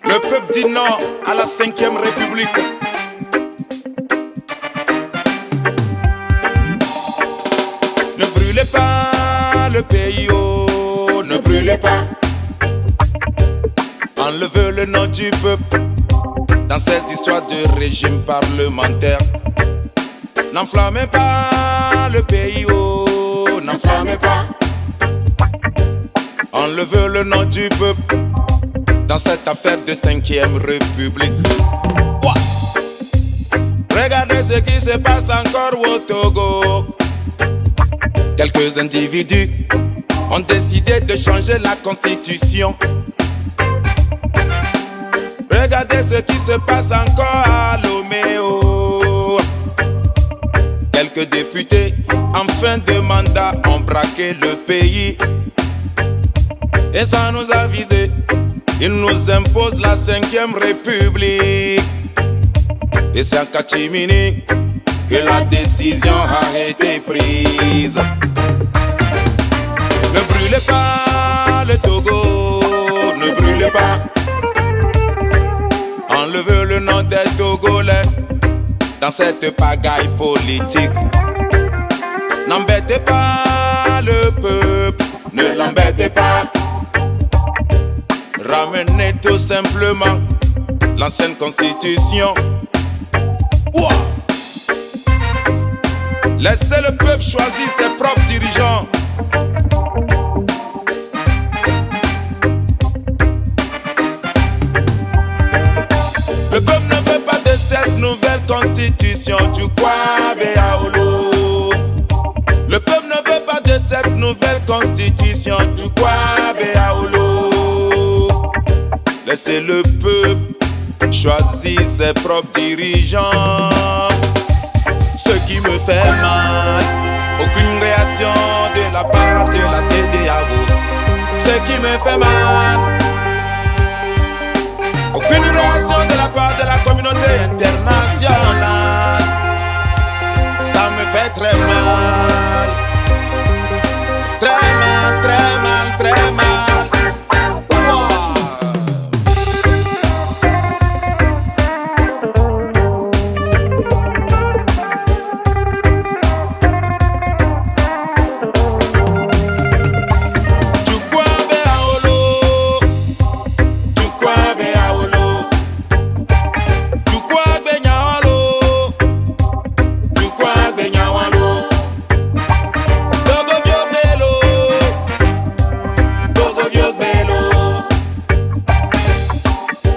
Le peuple dit non à la 5e République. Ne brûlez pas le pays, oh, ne brûlez pas. Enlevez le nom du peuple dans ces histoires de régime parlementaire. N'enflammez pas le pays, oh, n'enflammez pas. Enlevez le nom du peuple dans cette affaire de 5e République. Ouah. Regardez ce qui se passe encore au Togo. Quelques individus ont décidé de changer la constitution. Regardez ce qui se passe encore à Lomé. Oh. Quelques députés en fin de mandat ont braqué le pays. Et ça nous a visé. Ils nous imposent la 5e République. Et c'est en catimini que la décision a été prise. Ne brûlez pas le Togo, ne brûlez pas. Enlevez le nom des Togolais dans cette pagaille politique. N'embêtez pas le peuple, ne l'embêtez pas. Ramenez tout simplement l'ancienne constitution. Ouah. Laissez le peuple choisir ses propres dirigeants. Le peuple ne veut pas de cette nouvelle constitution du Kwabeaolo. Le peuple ne veut pas de cette nouvelle constitution du Kwabeaolo. Laissez le peuple choisir ses propres dirigeants. Ce qui me fait mal, aucune réaction de la part de la CEDEAO. Ce qui me fait mal, aucune réaction de la part de la communauté internationale. Ça me fait très mal. Très mal, très mal, très mal.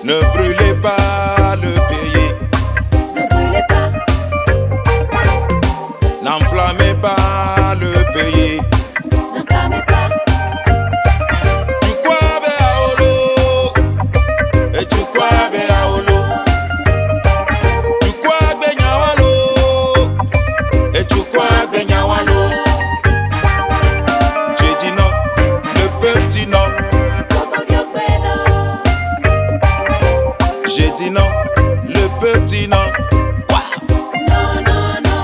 Ne brûlez pas le pays. Ne brûlez pas. N'enflammez pas le pays. N'enflammez pas. Du Kwabeaolo. Et du Kwabeaolo. Du Kwabenyawalo. Et du Kwabenyawalo. J'ai dit non, le peuple dit non. J'ai dit non, le peuple dit non. Non, non, non.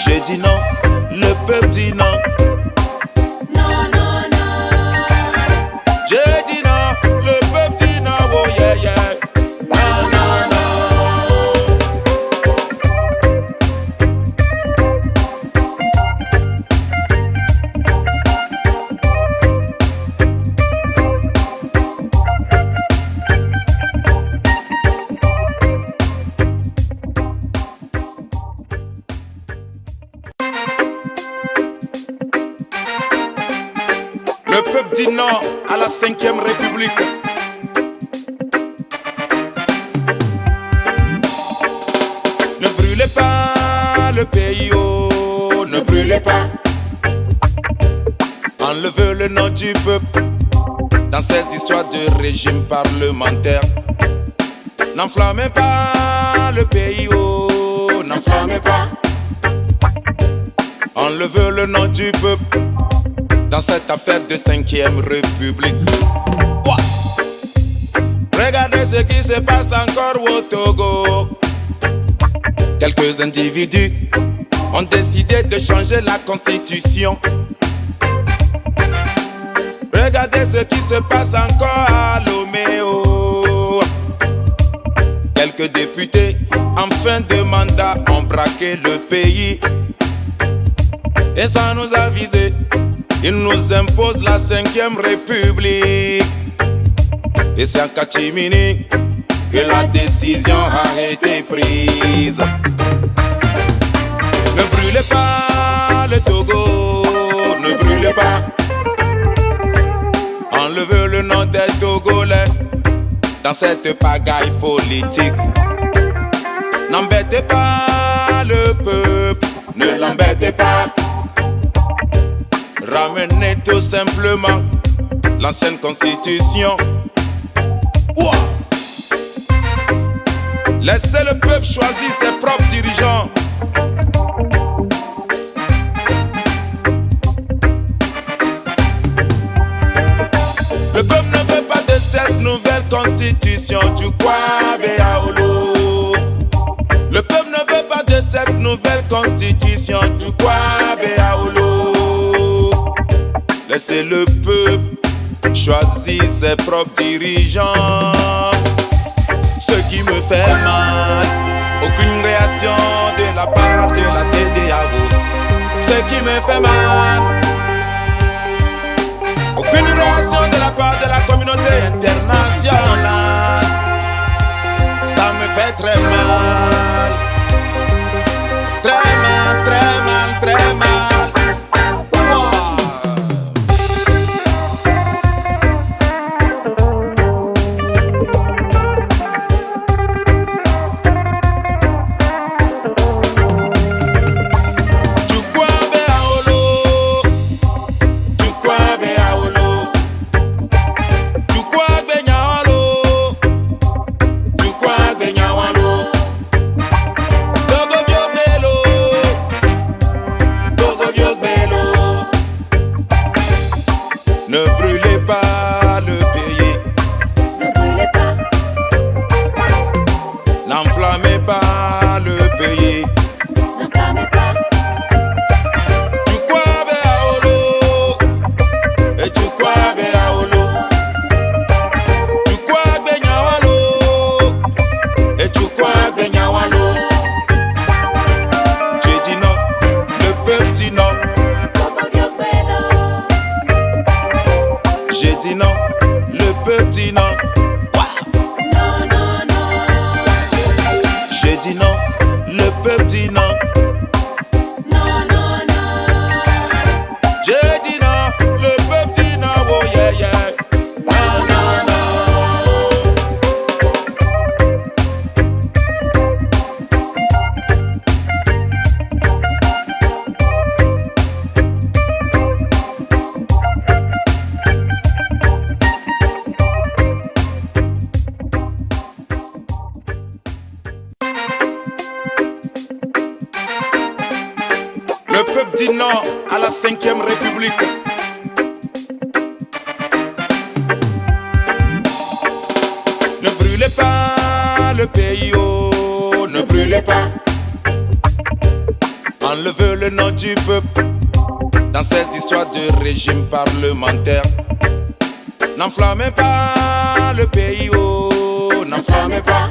J'ai dit non, le peuple dit non. Non, non, non. J'ai dit non, le peuple dit non. Oh yeah, yeah. Non, non, non. Le peuple dit non à la 5e République. Ne brûlez pas le pays, oh, ne brûlez pas. Enlevez le nom du peuple dans ces histoires de régime parlementaire. N'enflammez pas le pays, oh, n'enflammez pas. Enlevez le nom du peuple dans cette affaire de 5e République. Ouah. Regardez ce qui se passe encore au Togo. Quelques individus ont décidé de changer la constitution. Regardez ce qui se passe encore à Lomé. Quelques députés en fin de mandat ont braqué le pays. Et sans nous aviser, ils nous imposent la 5e République. Et c'est en catimini que la décision a été prise. Ne brûlez pas le Togo, ne brûlez pas. Enlevez le nom des Togolais dans cette pagaille politique. N'embêtez pas le peuple, ne l'embêtez pas. Ramenez tout simplement l'ancienne constitution. Ouah. Laissez le peuple choisir ses propres dirigeants. Le peuple ne veut pas de cette nouvelle constitution du Kwabe Aolo. Le peuple ne veut pas de cette nouvelle constitution du Kwabe Aolo. Laissez le peuple choisir ses propres dirigeants. Ce qui me fait mal, aucune réaction de la part de la CEDEAO. Ce qui me fait mal, aucune réaction de la part de la communauté internationale. Ça me fait très mal. Très mal, très mal, très mal. Ne brûlez pas le pays. Ne brûlez pas. N'enflammez pas le pays. N'enflammez pas. Du Kwabe Aolo et du Kwabe Aolo. Du Kwabe Nyawalo et du Kwabe Nyawalo. J'ai dit non, le peuple dit non. J'ai dit non, le peuple dit non. Non, non, non. J'ai dit non, le peuple dit non. Non, non, non. J'ai dit non, le peuple dit non. Oh yeah, yeah. Non, non, non. Le peuple dit non à la 5e République. Ne brûlez pas le pays, oh, ne brûlez pas. Enlevez le nom du peuple dans ces histoires de régime parlementaire. N'enflammez pas le pays, oh, n'enflammez pas.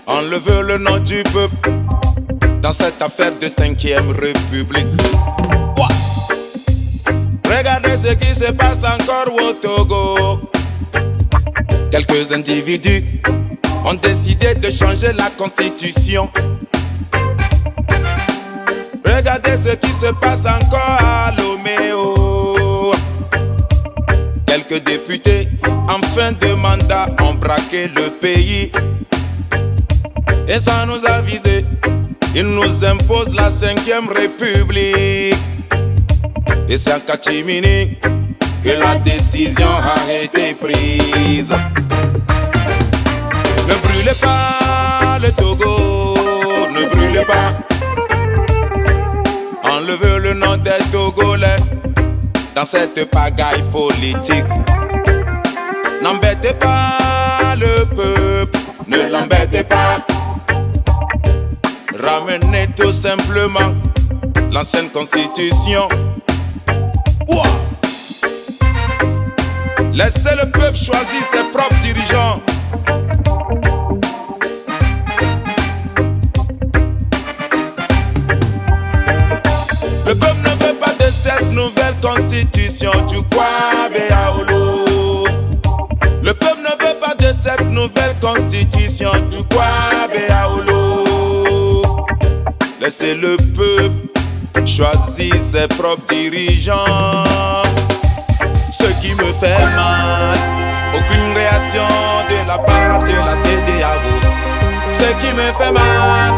Enlevez le nom du peuple dans cette affaire de 5e République. Ouah. Regardez ce qui se passe encore au Togo. Quelques individus ont décidé de changer la constitution. Regardez ce qui se passe encore à Lomé. Quelques députés en fin de mandat ont braqué le pays. Et sans nous aviser, ils nous imposent la 5e République. Et c'est en catimini que la décision a été prise. Ne brûlez pas le Togo, ne brûlez pas. Enlevez le nom des Togolais dans cette pagaille politique. N'embêtez pas le peuple, ne l'embêtez pas. Ramenez tout simplement l'ancienne constitution. Ouah! Laissez le peuple choisir ses propres dirigeants. Le peuple ne veut pas de cette nouvelle constitution du Kwabeaolo. Le peuple ne veut pas de cette nouvelle constitution du Kwabeaolo. Laissez le peuple choisir ses propres dirigeants. Ce qui me fait mal, aucune réaction de la part de la CEDEAO. Ce qui me fait mal,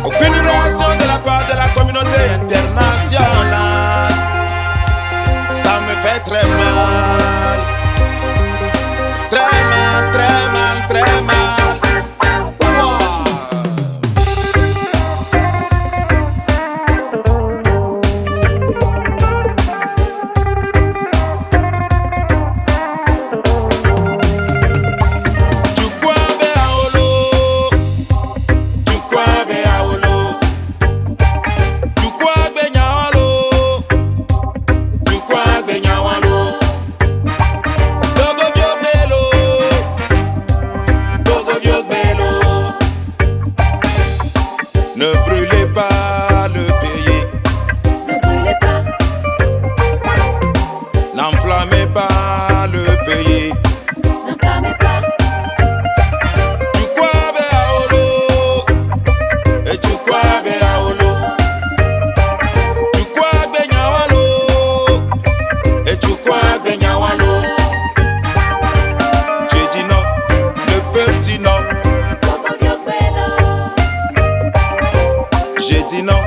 aucune réaction de la part de la communauté internationale. Ça me fait très mal. Très mal, très mal, très mal. Ne brûlez pas le pays. Ne brûlez pas. N'enflammez pas le pays. N'enflammez pas. Du Kwabeaolo et du Kwabeaolo. Du Kwabenyawalo et du Kwabenyawalo. J'ai dit non, le peuple dit non. J'ai dit non,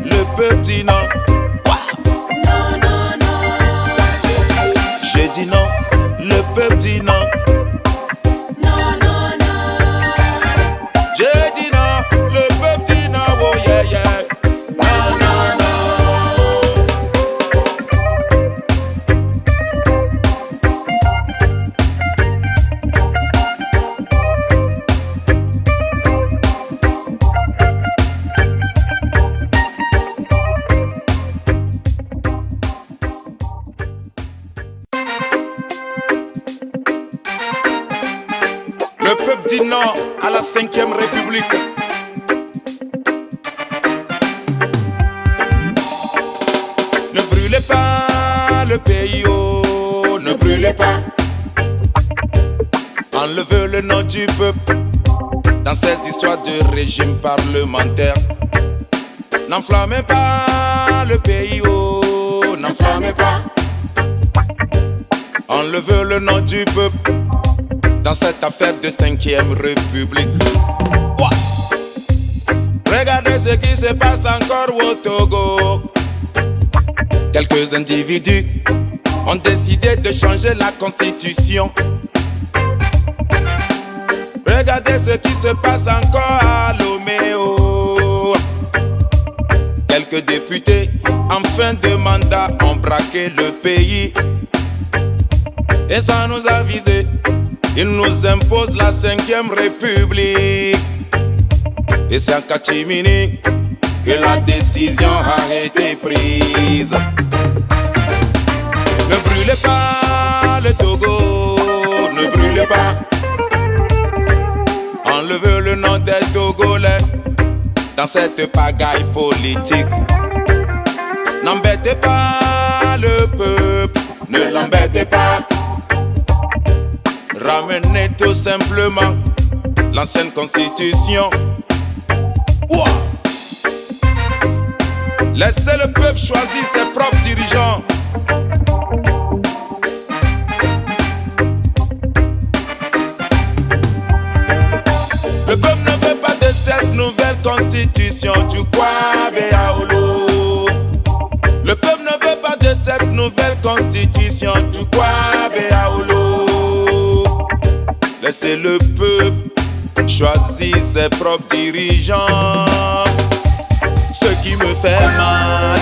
le peuple dit non. Non, non, non. J'ai dit non, le peuple dit non. Non, non, non. J'ai dit non, le peuple dit non. Oh yeah, yeah. Non, non, non. Le peuple dit non à la 5e République. Ne brûlez pas le pays, oh, ne brûlez pas. Enlevez le nom du peuple dans ces histoires de régime parlementaire. N'enflammez pas le pays, oh, n'enflammez pas. Enlevez le nom du peuple dans cette affaire de 5e République. Ouah. Regardez ce qui se passe encore au Togo. Quelques individus ont décidé de changer la constitution. Regardez ce qui se passe encore à Lomé. Oh. Quelques députés en fin de mandat ont braqué le pays. Et ça nous a visé. Ils nous imposent la 5e République. Et c'est en catimini que la décision a été prise. Ne brûlez pas le Togo, ne brûlez pas. Enlevez le nom des Togolais dans cette pagaille politique. N'embêtez pas le peuple, ne l'embêtez pas. Ramenez tout simplement l'ancienne constitution. Ouah! Laissez le peuple choisir ses propres dirigeants. Le peuple ne veut pas de cette nouvelle constitution du Kwabeaolo. Le peuple ne veut pas de cette nouvelle constitution du Kwabeaolo. Laissez le peuple choisir ses propres dirigeants. Ce qui me fait mal,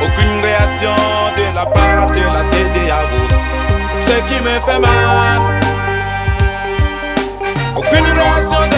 aucune réaction réaction de la part de la CEDEAO. Ce qui me fait mal, aucune réaction